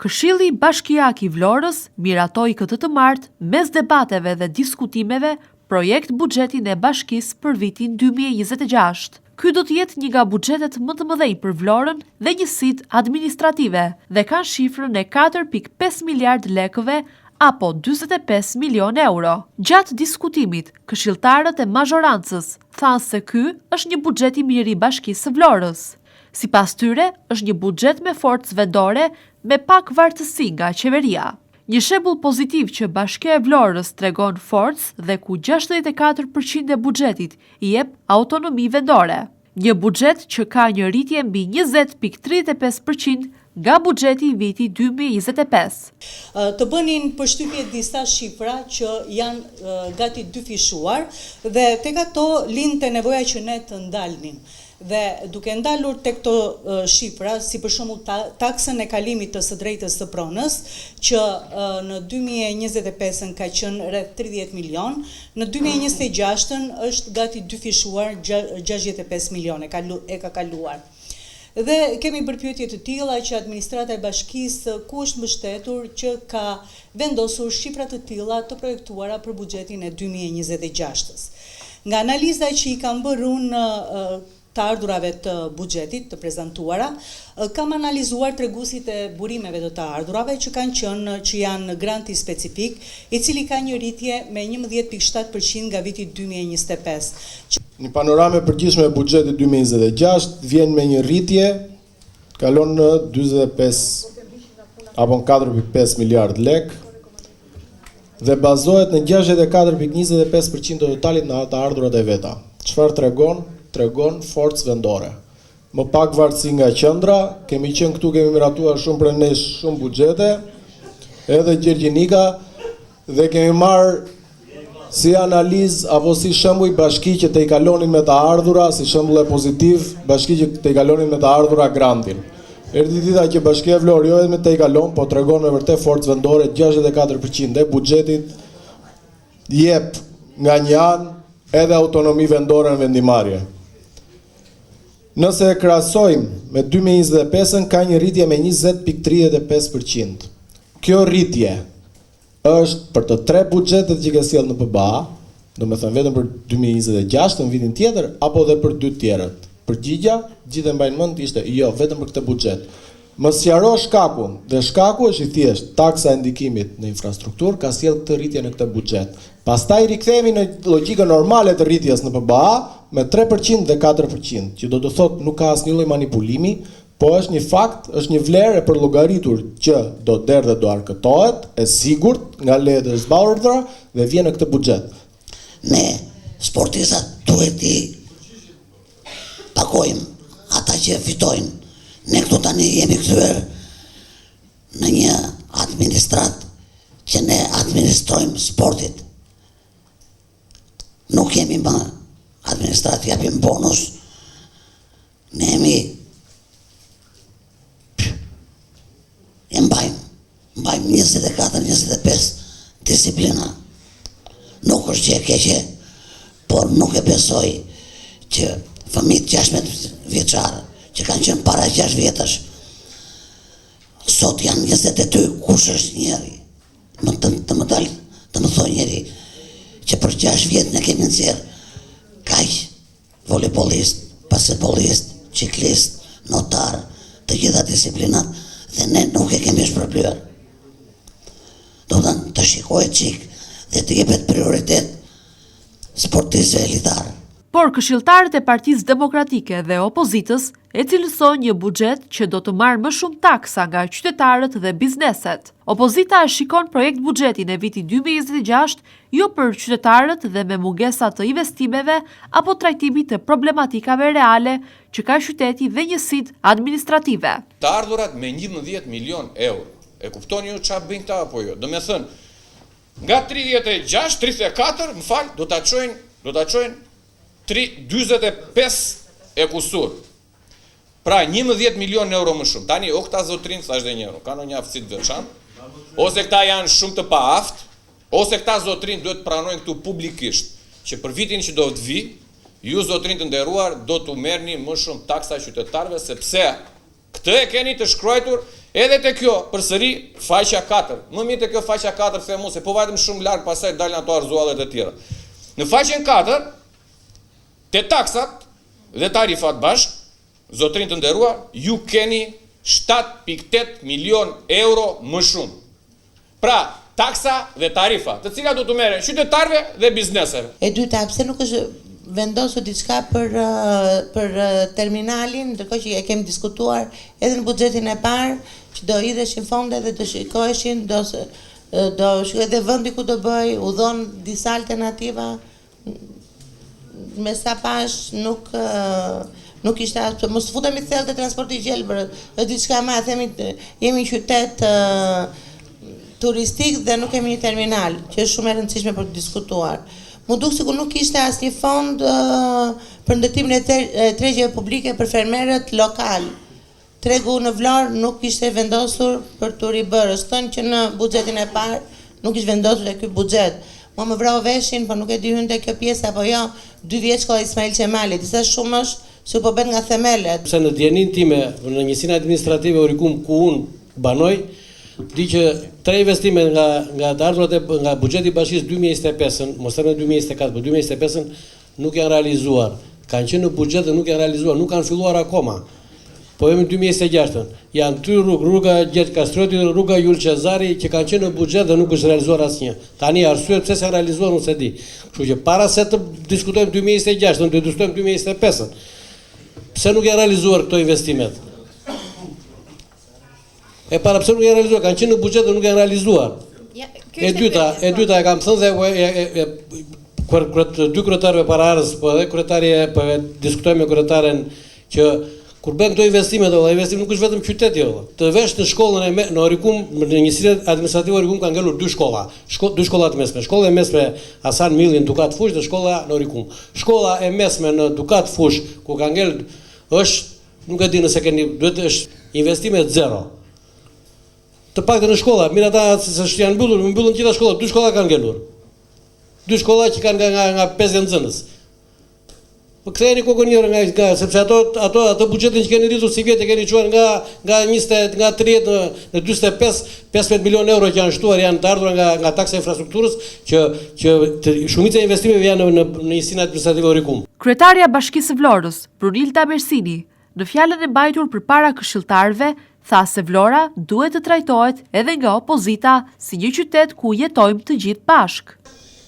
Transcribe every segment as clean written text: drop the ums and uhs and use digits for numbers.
Këshilli Bashkiak i Vlorës miratoi këtë të martë mes debateve dhe diskutimeve projekt buxhetin e bashkisë për vitin 2026. Ky do të jetë një nga buxhetet më të mëdhenj për Vlorën dhe njësitë administrative dhe kanë shifrën e 4.5 miliard lekëve apo 45 milion euro. Gjatë diskutimit, këshilltarët e mazhorancës thanë se ky është një buxhet i mirë i bashkisë së Vlorës. Sipas tyre, është një buxhet me forcë vendore me pak vartësi nga qeveria. Një shembull pozitiv që Bashkia e Vlorës tregon forcë dhe ku 64% e buxhetit i jep autonomi vendore. Një buxhet që ka një rritje mbi 20.35% nga buxheti i vitit 2025. Të bënin përshtypje disa shifra që janë gati dyfishuar dhe tek ato lindte nevoja që ne të ndalnim. Dhe duke ndalur tek këto shifra, si për shembull taksën e kalimit të së drejtës së pronës, që në 2025 ka qenë rreth 30 milion, në 2026 është gati dyfishuar 65 milion, e ka kaluar. Dhe kemi bërë pyetje të tilla që administrata e bashkisë ku është mbështetur që ka vendosur shifra të tilla të projektuara për buxhetin e 2026-s. Nga analiza që i kam bërë unë të ardhurave të buxhetit të prezantuara, kam analizuar treguesit e burimeve të ardhurave që janë granti specifik, i cili ka një rritje me 11.7% nga viti 2025. Një panoramë e përgjithshme e buxhetit 2026 vjen me një rritje, kalon në 45 apo 4.5 miliard lek dhe bazohet në 64.25% të totalit në të ardhurat e veta. Çfarë tregon forcë vendore. Më pak vartësi nga qendra, kemi qenë këtu, kemi miratuar shumë për nesh shumë buxhete, edhe Gjergjinika, dhe kemi marrë si analizë apo si shembull bashki që të i kalonin me të ardhura, si shembull e pozitiv, bashki që të i kalonin me të ardhura grantin. Erdhi dita që Bashkia e Vlorës jo vetëm të i kalon, po tregon me vërtet forcë vendore, 64% e buxhetit jep nga një anë edhe autonomi vendore në vendimarrje. Nëse e krahasojmë me 2025-ën, ka një rritje me 20.35%. Kjo rritje është për të 3 buxhetet që ka sjellë në PBA, do me thënë vetëm për 2026 në vitin tjetër, apo dhe për 2 tjerët. Përgjigja, gjithë e mbajnë mend, ishte jo, vetëm për këtë buxhet. Më sqaro shkakun, dhe shkaku është i thjesht, taksa e ndikimit në infrastrukturë ka sjellë këtë rritje në këtë buxhet. Pastaj rikthehemi në logjikën normale të rritjes në PBA me 3% dhe 4%, që do të thotë nuk ka asnjë lloj manipulimi, po është një fakt, është një vlerë e përllogaritur që do derë dhe do arkëtohet, e sigurt nga lejet e zbardhura dhe vjen në këtë buxhet. Ne sportistët duhet i takojmë ata që fitojnë. Ne këtu tani jemi kthyer në një administrat që ne administrojmë sportit. Nuk jemi më administrat, japim bonus. Ne jemi mbajmë 24-25 disiplina. Nuk është gjë e keqe, por nuk e besoj që fëmijët 16 vjeçar që kanë qenë para 6 vjetësh, sot janë 22, kush është njeri? Të më thoj njeri që për 6 vjetë ne kemi nxjerrë kaq volejbolist, basketbolist, ciklist, notar, të gjitha disiplinat, dhe ne nuk e kemi shpërblyer. Do të shikohet çik dhe të jepet prioritet sportistëve elitar. Por këshilltarët e Partisë Demokratike dhe opozitës e cilësojnë një buxhet që do të marrë më shumë taksa nga qytetarët dhe bizneset. Opozita e shikon projekt buxhetin e vitit 2026 jo për qytetarët dhe me mungesa të investimeve apo trajtimit të problematikave reale që ka qyteti dhe njësitë administrative. Të ardhurat me 11 milion euro. E kuptoni ju çfarë bëjnë këta apo jo? Do me thënë, nga 36, 34, më fal, do ta çojnë 45 e kusur. Pra 11 milion euro më shumë. Tani o këta zotrin, thash dhe njëru, kanë një aftësi të veçantë, ose këta janë shumë të paaftë, ose këta zotrin duhet të pranojnë këtu publikisht, që për vitin që do të vi, ju zotrin të nderuar do të merrni më shumë taksa qytetarëve, sepse këtë e keni të shkruar Edhe te kjo, përsëri, faqja 4. Më mirë te kjo faqja 4 themu se po vajtëm shumë larg pastaj dalin ato arzuallet e tjera. Në faqen 4, te taksat dhe tarifat bashk, zotrin të nderuar, ju keni 7.8 milion euro më shumë. Pra, taksa dhe tarifa, të cilat do të merren qytetarëve dhe bizneseve. E dyta, pse nuk është vendosur diçka për terminalin, ndërkohë që e kemi diskutuar edhe në buxhetin e parë, që do hidheshin fonde dhe do shikoheshin, do shikohet edhe vendi ku do bëj, u dhon disa alternativa. Me sa pash nuk ishte as, mos futemi thellë të transporti gjelbër, është diçka më, themi jemi qytet turistik dhe nuk kemi një terminal, që është shumë e rëndësishme për të diskutuar. Mu duk sikur nuk ishte asnjë fond për ndërtimin e tregjeve publike për fermerët lokal. Tregu në Vlorë nuk ishte vendosur për të ribërë, thënë që në buxhetin e parë nuk ishte vendosur e ky buxhet. Mua më vrau veshin, por nuk e di hynte kjo pjesë apo jo, 2 vjeç shkolla Ismail Qemali, disa shumë është se po bën nga themelet. Pse në djenin time, në njësinë administrative Orikum ku unë banoj, di që 3 investime nga të ardhurat nga buxheti i bashkisë 2025-ën, mos them 2024, por 2025-ën nuk janë realizuar. Kanë qenë në buxhet dhe nuk janë realizuar, nuk kanë filluar akoma. Po jemi 2026-ën. Janë 3 rrugë, rruga Gjergj Kastrioti dhe rruga Jul Qezari që kanë qenë në buxhet dhe nuk është realizuar asnjë. Tani arsyet pse s'janë realizuar nuk se di. Kështu që para se të diskutojmë 2026-ën, do të diskutojmë 2025-ën. Pse nuk janë realizuar këto investimet? E para pse nuk janë realizuar, kanë qenë në buxhet dhe nuk janë realizuar. E dyta e kam thënë dhe kur 2 kryetarëve pararës, po edhe kryetari po diskutojmë me kryetaren që kur bën këto investime, investimi nuk është vetëm qytet jo. Të vesh në shkollën në Orikum, në njësinë administrative Orikum kanë ngelur 2 shkolla. 2 shkolla të mesme. Shkolla e mesme Hasan Milli në Dukat Fush dhe shkolla në Orikum. Shkolla e mesme në Dukat Fush ku ka ngel është, nuk e di nëse keni, duhet është investime 0. Të paktën në shkolla, mirë ata se janë mbyllur gjitha shkollat, 2 shkolla kanë ngelur. 2 shkolla që kanë nga 50 nxënës. Po ktheheni kokën njëra nga sepse ato buxhetin që keni rritur si vjet e keni çuar nga 20 nga 30 në 45 15 milionë euro që janë shtuar janë të ardhur nga taksa infrastrukturës që shumica e investimeve janë në njësinë administrative Orikum. Kryetarja e Bashkisë së Vlorës, Brunilda Bersini, në fjalën e mbajtur përpara këshilltarëve, tha se Vlora duhet të trajtohet edhe nga opozita si një qytet ku jetojmë të gjithë bashk.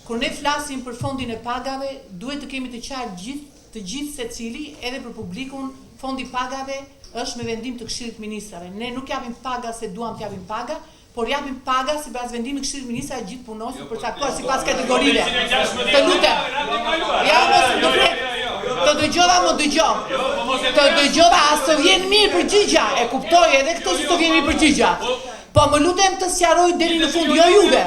Kur ne flasim për fondin e pagave, duhet të kemi të qartë të gjithë secili, edhe për publikun, fondi pagave është me vendim të Këshillit Ministrave. Ne nuk japim paga se duam të japim paga, por japim paga sipas vendimit të Këshillit Ministrave gjithë punonjësit përcaktuar sipas kategorive. Të lutem. Ja mos më flet. Të dëgjova, më dëgjoj. Të dëgjova as të vjen mirë përgjigja, e kuptoj edhe këtë që të vjen mirë përgjigja. Po më lutem të sqaroj deri në fund, jo juve.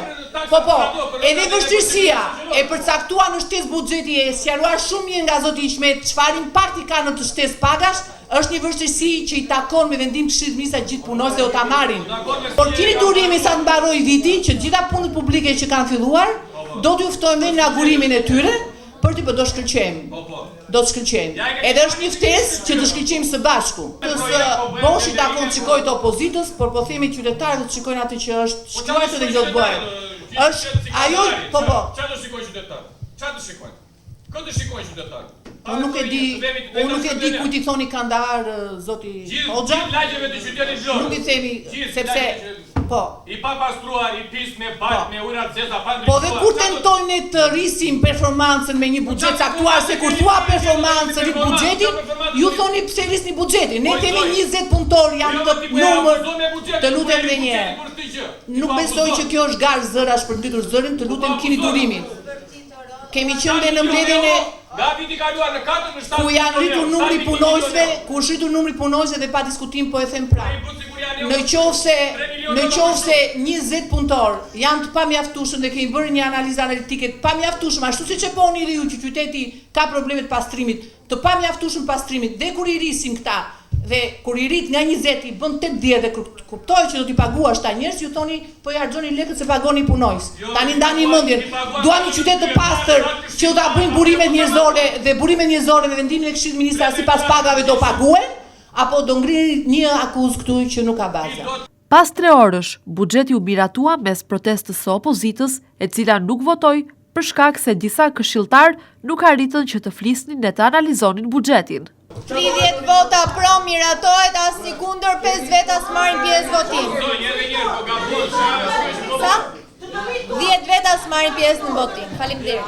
Po, edhe vështirësia e përcaktua në shtesë buxheti e sqaruar shumë mirë nga zoti Iqmet çfarë impakti ka në të shtesë pagash, është një vështirësi që i takon me vendim të Këshillit Ministrave gjithë punonjësit do ta marrin. Por keni durimi sa të mbaroj viti që gjitha punët publike që kanë filluar, do t'ju ftojmë në inaugurimin e tyre për të do shkëlqejmë. Do të shkëlqejmë. Edhe është një ftesë që të shkëlqejmë së bashku. Boshi takon shikojë të opozitës, por po themi qytetarët të shikojnë atë që është shkruar se do të bëhet. Është ajo, po. Çfarë do shikojnë qytetarët? Çfarë do shikojnë? Kë do shikojnë qytetarët? Unë nuk e di ku ti thoni Kandahar zoti Hoxha. Gjithë lagjeve të qytetit Vlorë. Nuk i themi sepse po. I papastruar, i pis me bajt, me ujëra të zeza, pa ndryshim. Po dhe kur tentojnë të rrisim performancën me një buxhet caktuar, se kur thua performancën i buxhetit, ju thoni pse rrisni buxhetin. Ne kemi 20 punëtor janë të numër. Të lutem edhe një herë. Nuk besoj që kjo është garë zërash për mbytur zërin, të lutem keni durimin. Kemi qenë në mbledhjen e nga viti kaluar në 4 në 7 ku janë rritur numri punonjësve, ku është rritur numri punonjësve dhe pa diskutim po e them pra. Në qoftë se 20 punëtor janë të pamjaftueshëm dhe kemi bërë një analizë analitike të pamjaftueshme, ashtu siç e boni riu që qyteti ka probleme të pastrimit, të pamjaftueshëm pastrimit, dhe kur i rrisim këta dhe kur i rrit nga 20 i bën 80 dhe kuptoj që do t'i paguash ta njerëz, ju thoni po i harxhoni lekët se pagoni punojës. Tani ndani mendjen. Duam një qytet të pastër që do ta bëjmë burimet njerëzore dhe burimet njerëzore me vendimin e Këshillit Ministrave sipas pagave do paguen apo do ngrini një akuzë këtu që nuk ka bazë. Pas 3 orësh, buxheti u miratua mes protestës së opozitës, e cila nuk votoi për shkak se disa këshilltar nuk arritën që të flisnin dhe të analizonin buxhetin. 30 vota pro miratohet, asnjë kundër, 5 veta marrin pjesë votim. Sa? 10 veta marrin pjesë në votim. Faleminderit.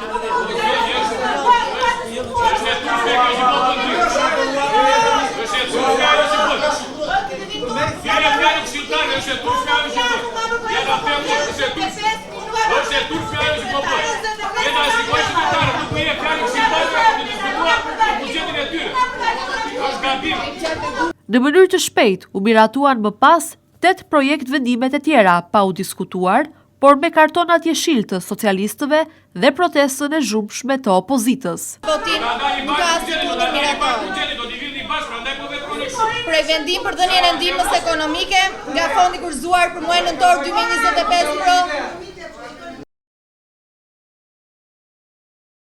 Në mënyrë të shpejtë u miratuan më pas 8 projekt vendimet e tjera pa u diskutuar, por me kartonat jeshil të socialistëve dhe protestën e zhumshme të opozitës. Votim nuk ka asnjë kundër miratohet. Prej vendim për dhënien e ndihmës ekonomike nga fondi kurzuar për muajin nëntor 2025 për